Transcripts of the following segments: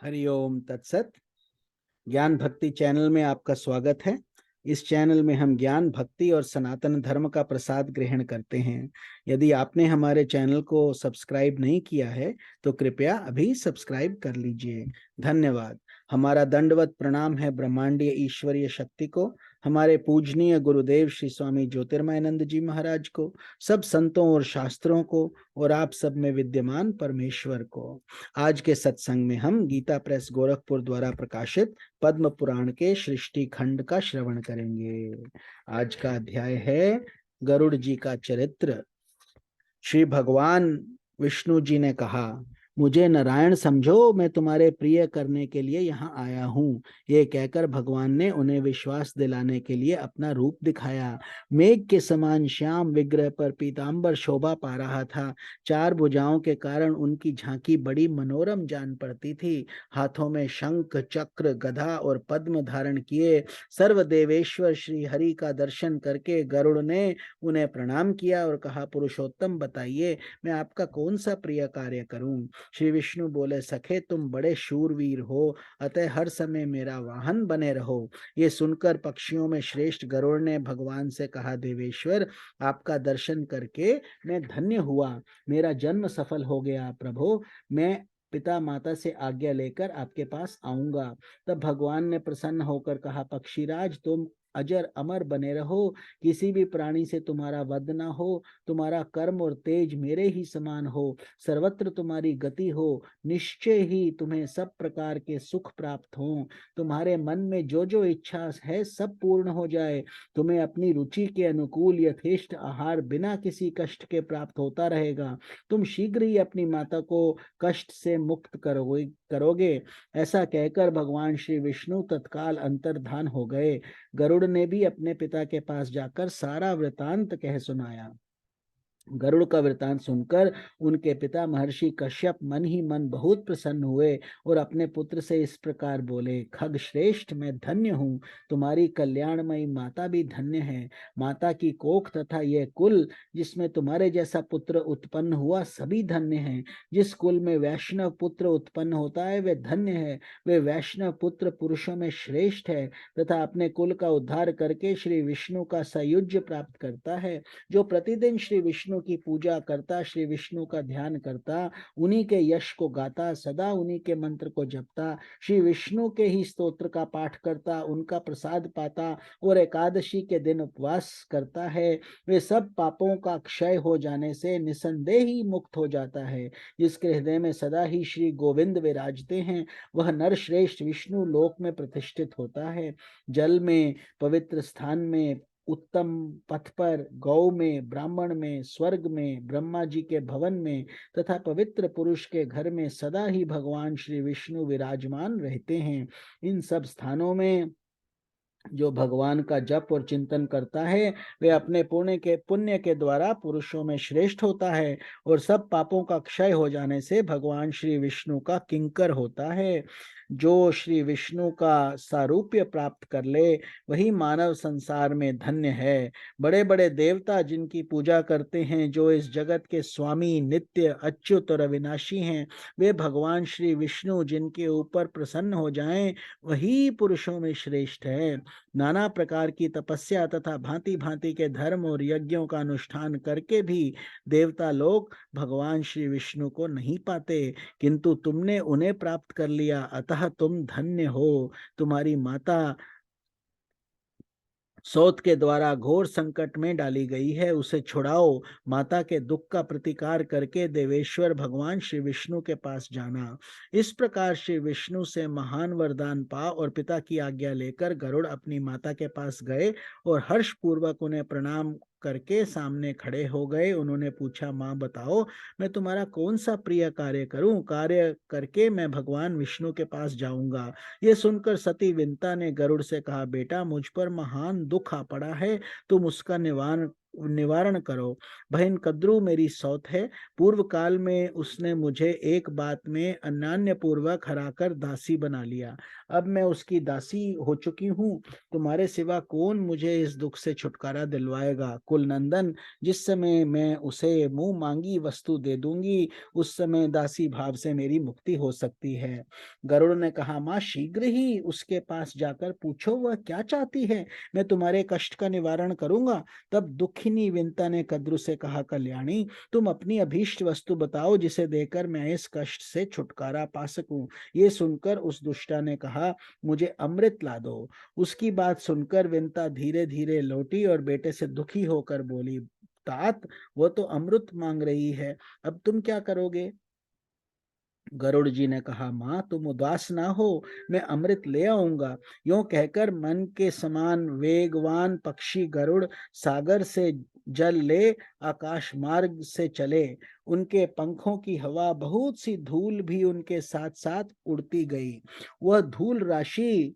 हरिओम तत्सत। ज्ञान भक्ति चैनल में आपका स्वागत है। इस चैनल में हम ज्ञान भक्ति और सनातन धर्म का प्रसाद ग्रहण करते हैं। यदि आपने हमारे चैनल को सब्सक्राइब नहीं किया है तो कृपया अभी सब्सक्राइब कर लीजिए। धन्यवाद। हमारा दंडवत प्रणाम है ब्रह्मांडीय ईश्वरीय शक्ति को, हमारे पूजनीय गुरुदेव श्री स्वामी ज्योतिर्मयानंद जी महाराज को, सब संतों और शास्त्रों को और आप सब में विद्यमान परमेश्वर को। आज के सत्संग में हम गीता प्रेस गोरखपुर द्वारा प्रकाशित पद्म पुराण के सृष्टि खंड का श्रवण करेंगे। आज का अध्याय है गरुड़ जी का चरित्र। श्री भगवान विष्णु जी ने कहा, मुझे नारायण समझो, मैं तुम्हारे प्रिय करने के लिए यहाँ आया हूँ। ये कहकर भगवान ने उन्हें विश्वास दिलाने के लिए अपना रूप दिखाया। मेघ के समान श्याम विग्रह पर पीतांबर शोभा पा रहा था। चार भुजाओं के कारण उनकी झांकी बड़ी मनोरम जान पड़ती थी। हाथों में शंख चक्र गदा और पद्म धारण किए सर्वदेवेश्वर श्री हरि का दर्शन करके गरुड़ ने उन्हें प्रणाम किया और कहा, पुरुषोत्तम बताइए, मैं आपका कौन सा प्रिय कार्य करूं। श्री विष्णु बोले, सखे तुम बड़े शूरवीर हो, अतः हर समय मेरा वाहन बने रहो। ये सुनकर पक्षियों में श्रेष्ठ गरुड़ ने भगवान से कहा, देवेश्वर आपका दर्शन करके मैं धन्य हुआ, मेरा जन्म सफल हो गया। प्रभु, मैं पिता माता से आज्ञा लेकर आपके पास आऊंगा। तब भगवान ने प्रसन्न होकर कहा, पक्षीराज तुम अजर अमर बने रहो, किसी भी प्राणी से तुम्हारा वध ना हो, तुम्हारा कर्म और तेज मेरे ही समान हो, सर्वत्र तुम्हारी गति हो, निश्चय ही तुम्हें सब प्रकार के सुख प्राप्त हों, तुम्हारे मन में जो जो इच्छा है सब पूर्ण हो जाए, तुम्हें अपनी रुचि के अनुकूल यथेष्ट आहार बिना किसी कष्ट के प्राप्त होता रहेगा, तुम शीघ्र ही अपनी माता को कष्ट से मुक्त करोगे। ऐसा कहकर भगवान श्री विष्णु तत्काल अंतर्धान हो गए। गरुड़ ने भी अपने पिता के पास जाकर सारा वृतांत कह सुनाया। गरुड़ का वृतांत सुनकर उनके पिता महर्षि कश्यप मन ही मन बहुत प्रसन्न हुए और अपने पुत्र से इस प्रकार बोले, खग श्रेष्ठ, मैं धन्य हूँ, तुम्हारी कल्याणमयी माता भी धन्य है। माता की कोख तथा यह कुल जिसमें तुम्हारे जैसा पुत्र उत्पन्न हुआ सभी धन्य हैं। जिस कुल में वैष्णव पुत्र उत्पन्न होता है वे धन्य है। वे वैष्णव पुत्र पुरुषों में श्रेष्ठ है तथा अपने कुल का उद्धार करके श्री विष्णु का सायुज्य प्राप्त करता है। जो प्रतिदिन श्री विष्णु की पूजा करता, श्री विष्णु का ध्यान करता, उन्हीं के यश को गाता, सदा उन्हीं के मंत्र को जपता, श्री विष्णु के ही स्तोत्र का पाठ करता, उनका प्रसाद पाता और एकादशी के दिन उपवास करता है, वे सब पापों का क्षय हो जाने से निसंदेह ही मुक्त हो जाता है। जिसके हृदय में सदा ही श्री गोविंद विराजते हैं वह नर श्रेष्ठ विष्णु लोक में प्रतिष्ठित होता है। जल में, पवित्र स्थान में, उत्तम पथ पर, गौ में, ब्राह्मण में, स्वर्ग में, ब्रह्मा जी के भवन में तथा पवित्र पुरुष के घर में सदा ही भगवान श्री विष्णु विराजमान रहते हैं। इन सब स्थानों में जो भगवान का जप और चिंतन करता है वे अपने पुण्य के द्वारा पुरुषों में श्रेष्ठ होता है और सब पापों का क्षय हो जाने से भगवान श्री विष्णु का किंकर होता है। जो श्री विष्णु का सारूप्य प्राप्त कर ले वही मानव संसार में धन्य है। बड़े बड़े देवता जिनकी पूजा करते हैं, जो इस जगत के स्वामी, नित्य, अच्युत और अविनाशी हैं, वे भगवान श्री विष्णु जिनके ऊपर प्रसन्न हो जाएं वही पुरुषों में श्रेष्ठ है। नाना प्रकार की तपस्या तथा भांति भांति के धर्म और यज्ञों का अनुष्ठान करके भी देवता लोग भगवान श्री विष्णु को नहीं पाते, किंतु तुमने उन्हें प्राप्त कर लिया, अतः तुम धन्य हो। तुम्हारी माता सौत के द्वारा घोर संकट में डाली गई है, उसे छुड़ाओ। माता के दुख का प्रतिकार करके देवेश्वर भगवान श्री विष्णु के पास जाना। इस प्रकार श्री विष्णु से महान वरदान पा और पिता की आज्ञा लेकर गरुड़ अपनी माता के पास गए और हर्ष पूर्वक उन्हें प्रणाम करके सामने खड़े हो गए। उन्होंने पूछा, माँ बताओ, मैं तुम्हारा कौन सा प्रिय कार्य करूं, कार्य करके मैं भगवान विष्णु के पास जाऊंगा। ये सुनकर सती विंता ने गरुड़ से कहा, बेटा मुझ पर महान दुख आ पड़ा है, तुम उसका निवारण निवारण करो। बहन कद्रू मेरी सौत है, पूर्व काल में उसने मुझे एक बात में अन्यान्य पूर्वक हराकर दासी बना लिया। अब मैं उसकी दासी हो चुकी हूँ, तुम्हारे सिवा कौन मुझे इस दुख से छुटकारा दिलवाएगा। कुलनंदन, जिस समय मैं उसे मुंह मांगी वस्तु दे दूंगी, उस समय दासी भाव से मेरी मुक्ति हो सकती है। गरुड़ ने कहा, माँ शीघ्र ही उसके पास जाकर पूछो वह क्या चाहती है, मैं तुम्हारे कष्ट का निवारण करूंगा। तब दुखिनी विंता ने कद्रु से कहा, कल्याणी, तुम अपनी अभीष्ट वस्तु बताओ जिसे देकर मैं इस कष्ट से छुटकारा पा सकूं। ये सुनकर उस दुष्टा ने कहा, मुझे अमृत ला दो। उसकी बात सुनकर विंता धीरे धीरे लौटी और बेटे से दुखी होकर बोली, तात, वो तो अमृत मांग रही है, अब तुम क्या करोगे। गरुड़ जी ने कहा, माँ तुम उदास ना हो, मैं अमृत ले आऊंगा। यूं कहकर मन के समान वेगवान पक्षी गरुड़ सागर से जल ले आकाश मार्ग से चले। उनके पंखों की हवा बहुत सी धूल भी उनके साथ साथ उड़ती गई। वह धूल राशि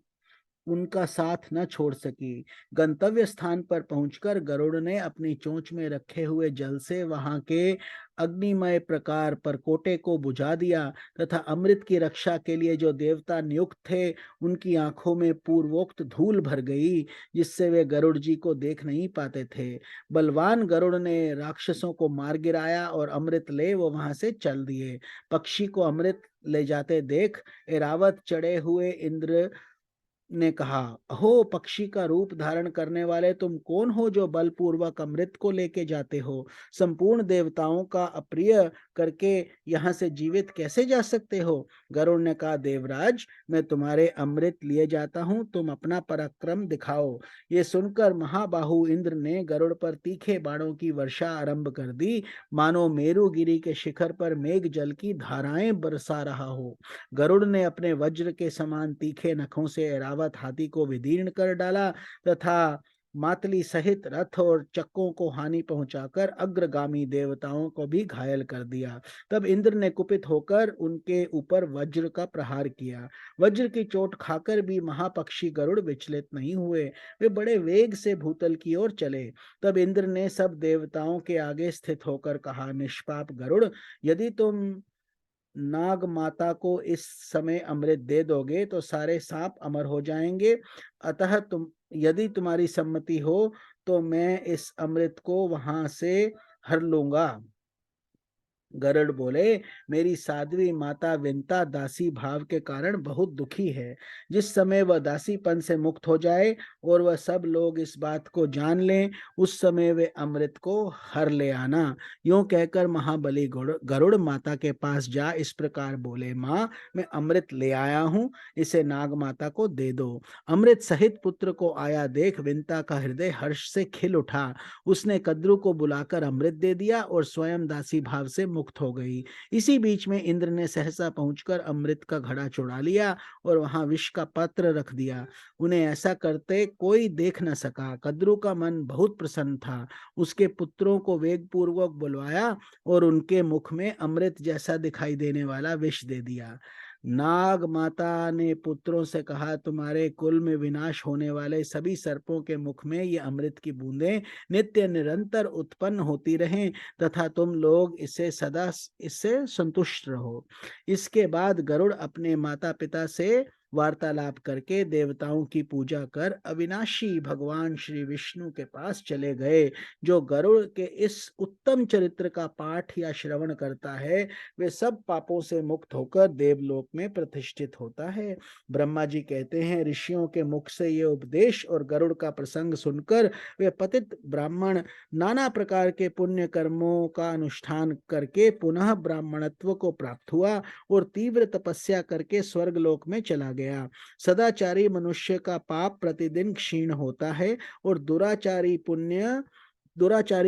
उनका साथ न छोड़ सकी। गंतव्य स्थान पर पहुंचकर गरुड़ ने अपनी चोंच में रखे हुए जल से वहां के अग्निमय प्रकार परकोटे को बुझा दिया तथा अमृत की रक्षा के लिए जो देवता नियुक्त थे उनकी आंखों में पूर्वोक्त धूल भर गई, जिससे वे गरुड़ जी को देख नहीं पाते थे। बलवान गरुड़ ने राक्षसों को मार गिराया और अमृत ले वो वहां से चल दिए। पक्षी को अमृत ले जाते देख एरावत चढ़े हुए इंद्र ने कहा, अहो पक्षी का रूप धारण करने वाले तुम कौन हो जो बलपूर्वक अमृत को लेके जाते हो। संपूर्ण देवताओं का अप्रिय करके यहाँ से जीवित कैसे जा सकते हो। गरुड़ ने कहा, देवराज, मैं तुम्हारे अमृत लिए जाता हूँ, तुम अपना पराक्रम दिखाओ। ये सुनकर महाबाहु इंद्र ने गरुड़ पर तीखे बाणों की वर्षा आरंभ कर दी, मानो मेरुगिरी के शिखर पर मेघ जल की धाराएं बरसा रहा हो। गरुड़ ने अपने वज्र के समान तीखे नखों से ऐरावत हाथी को विदीर्ण कर डाला तथा मातली सहित रथ और चक्कों को हानि पहुंचाकर अग्रगामी देवताओं को भी घायल कर दिया। तब इंद्र ने कुपित होकर उनके ऊपर वज्र का प्रहार किया। वज्र की चोट खाकर भी महापक्षी गरुड़ विचलित नहीं हुए, वे बड़े वेग से भूतल की ओर चले। तब इंद्र ने सब देवताओं के आगे स्थित होकर कहा, निष्पाप गरुड़, यदि तुम नाग माता को इस समय अमृत दे दोगे तो सारे सांप अमर हो जाएंगे। अतः यदि तुम्हारी सम्मति हो तो मैं इस अमृत को वहां से हर लूंगा। गरुड़ बोले, मेरी साध्वी माता विंता दासी भाव के कारण बहुत दुखी है। जिस समय वह दासीपन से मुक्त हो जाए और वह सब लोग इस बात को जान लें, उस समय वे अमृत को हर ले आना। यूं कहकर महाबली गरुड़ माता के पास जा इस प्रकार बोले, माँ मैं अमृत ले आया हूँ, इसे नाग माता को दे दो। अमृत सहित पुत्र को आया देख विंता का हृदय हर्ष से खिल उठा। उसने कद्रु को बुलाकर अमृत दे दिया और स्वयं दासी भाव से मुक्त हो गई। इसी बीच में इंद्र ने सहसा पहुंचकर अमृत का घड़ा चुरा लिया और वहां विष का पात्र रख दिया। उन्हें ऐसा करते कोई देख न सका। कद्रु का मन बहुत प्रसन्न था। उसके पुत्रों को वेगपूर्वक बुलवाया और उनके मुख में अमृत जैसा दिखाई देने वाला विष दे दिया। नाग माता ने पुत्रों से कहा, तुम्हारे कुल में विनाश होने वाले सभी सर्पों के मुख में ये अमृत की बूंदें नित्य निरंतर उत्पन्न होती रहें तथा तुम लोग इसे सदा इससे संतुष्ट रहो। इसके बाद गरुड़ अपने माता पिता से वार्तालाप करके देवताओं की पूजा कर अविनाशी भगवान श्री विष्णु के पास चले गए। जो गरुड़ के इस उत्तम चरित्र का पाठ या श्रवण करता है वे सब पापों से मुक्त होकर देवलोक में प्रतिष्ठित होता है। ब्रह्मा जी कहते हैं, ऋषियों के मुख से ये उपदेश और गरुड़ का प्रसंग सुनकर वे पतित ब्राह्मण नाना प्रकार के पुण्य कर्मों का अनुष्ठान करके पुनः ब्राह्मणत्व को प्राप्त हुआ और तीव्र तपस्या करके स्वर्गलोक में चला गया। सदाचारी मनुष्य का पाप प्रतिदिन क्षीण होता है और दुराचारी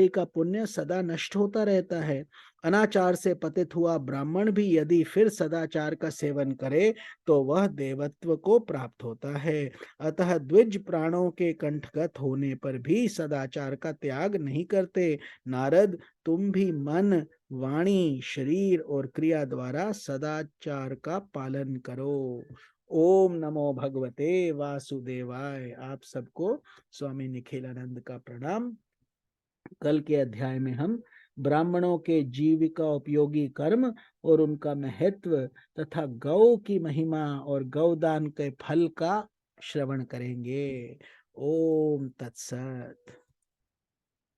का पुण्य सदा नष्ट होता रहता है। अनाचार से पतित हुआ ब्राह्मण भी यदि फिर सदाचार का सेवन करे तो वह देवत्व को प्राप्त होता है। अतः द्विज प्राणों के कंठगत होने पर भी सदाचार का त्याग नहीं करते। नारद, तुम भी मन, वाणी, शरीर और क्रिया द्वारा सदाचार का पालन करो। ओम नमो भगवते वासुदेवाय। आप सबको स्वामी निखिलानंद का प्रणाम। कल के अध्याय में हम ब्राह्मणों के जीविका उपयोगी कर्म और उनका महत्व तथा गौ की महिमा और गौदान के फल का श्रवण करेंगे। ओम तत्सत।